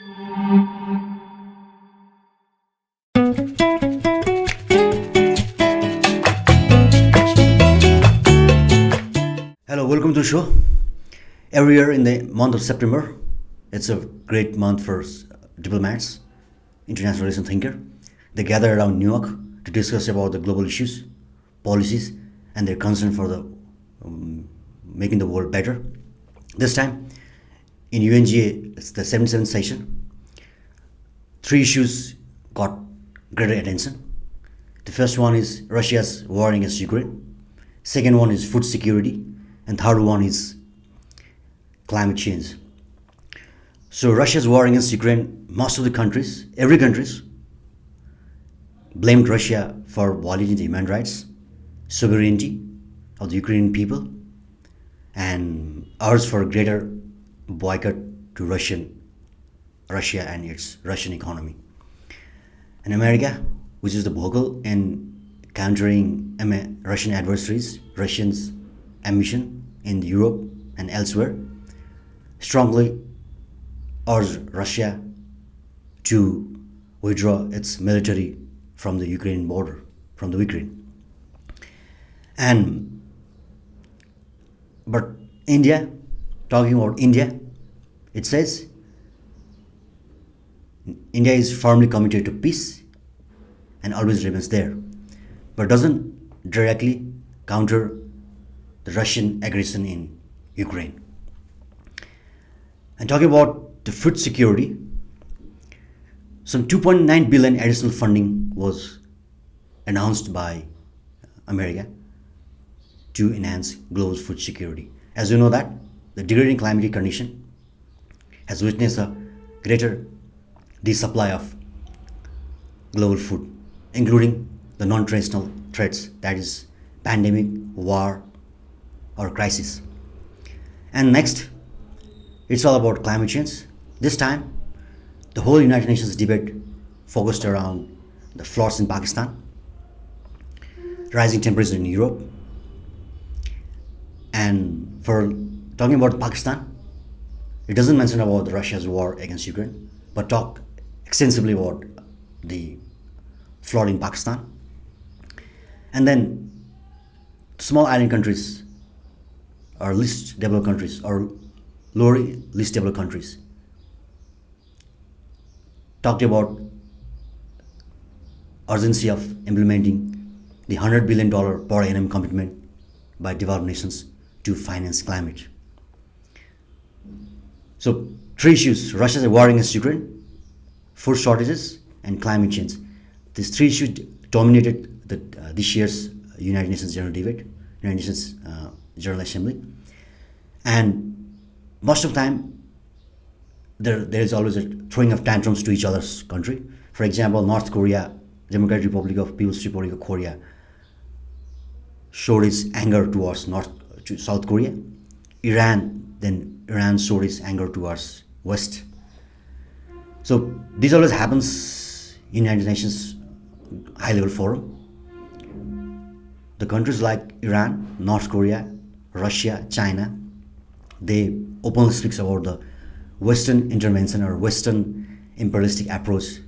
Hello, welcome to the show. Every year in the month of September, it's a great month for diplomats, international relation thinker. They gather around New York to discuss about the global issues, policies, and their concern for the making the world better. This time, in UNGA, it's the 77th session. Three issues got greater attention. The first one is Russia's war against Ukraine. Second one is food security, and third one is climate change. So Russia's war against Ukraine, most of the countries, every countries, blamed Russia for violating the human rights, sovereignty of the Ukrainian people, and urged for greater boycott to Russia and its Russian economy. And America, which is the vocal in countering Russian adversaries, Russians' ambition in Europe and elsewhere, strongly urged Russia to withdraw its military from the Ukrainian border, from the Ukraine. But India, talking about India, it says India is firmly committed to peace and always remains there, but doesn't directly counter the Russian aggression in Ukraine. And talking about the food security, some 2.9 billion additional funding was announced by America to enhance global food security. As you know that the degrading climatic condition has witnessed a greater supply of global food, including the non-traditional threats, that is pandemic, war, or crisis. And next, it's all about climate change. This time, the whole United Nations debate focused around the floods in Pakistan, rising temperatures in Europe, and for talking about Pakistan, it doesn't mention about Russia's war against Ukraine, but talk extensively about the flood in Pakistan. And then small island countries or least developed countries or lower least developed countries talked about urgency of implementing the $100 billion per annum commitment by developed nations to finance climate. So three issues: Russia's war against Ukraine, food shortages, and climate change. These three issues dominated this year's United Nations General Debate, United Nations General Assembly. And most of the time, there is always a throwing of tantrums to each other's country. For example, North Korea, Democratic Republic of People's Republic of Korea, showed its anger towards South Korea. Iran showed its anger towards West. So this always happens in United Nations high-level forum. The countries like Iran, North Korea, Russia, China, they openly speaks about the Western intervention or Western imperialistic approach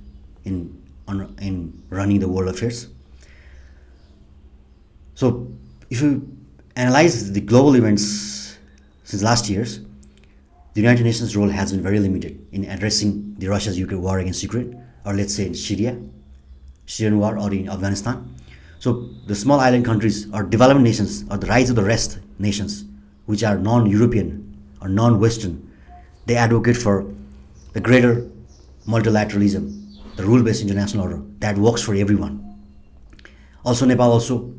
in running the world affairs. So if you analyze the global events since last years, the United Nations role has been very limited in addressing the Russia's war against Ukraine, or let's say in Syrian war, or in Afghanistan. So the small island countries or developing nations or the rise of the rest nations, which are non-European or non-Western, they advocate for the greater multilateralism, the rule-based international order that works for everyone. Also, Nepal also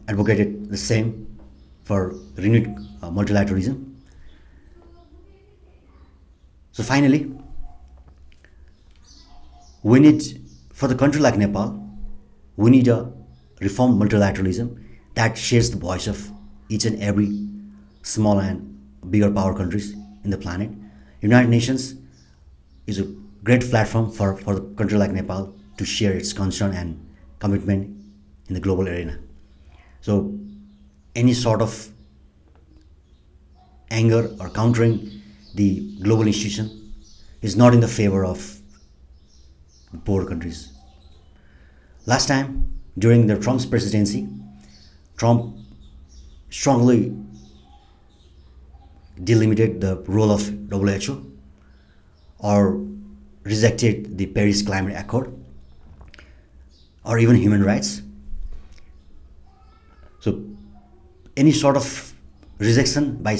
advocated the same for renewed multilateralism. So finally, we need, for the country like Nepal, we need a reformed multilateralism that shares the voice of each and every small and bigger power countries in the planet. United Nations is a great platform for the country like Nepal to share its concern and commitment in the global arena. So any sort of anger or countering the global institution is not in the favor of poor countries. Last time, during the Trump's presidency, Trump strongly delimited the role of WHO or rejected the Paris Climate Accord or even human rights. So, any sort of rejection by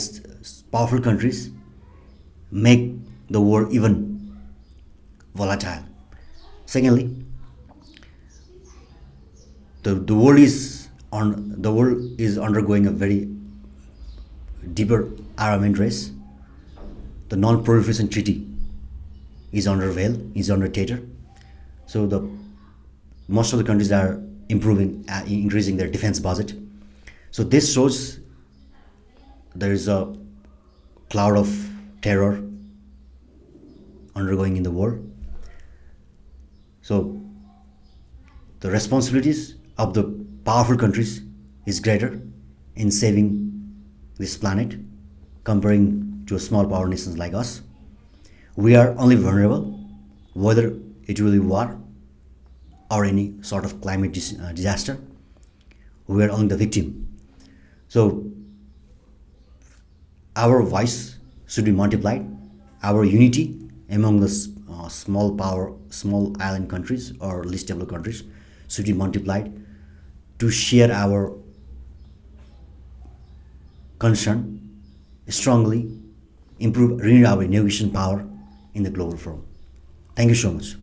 powerful countries make the world even volatile. Secondly, the world is undergoing a very deeper armament race. The non-proliferation treaty is under veil, is under tater. So most of the countries are increasing their defense budget. So this shows there is a cloud of terror undergoing in the world. So the responsibilities of the powerful countries is greater in saving this planet comparing to a small power nations like us. We are only vulnerable, whether it will be war or any sort of climate disaster. We are only the victim. So our voice should be multiplied. Our unity among the small island countries or least developed countries should be multiplied to share our concern, strongly renew our negotiation power in the global forum. Thank you so much.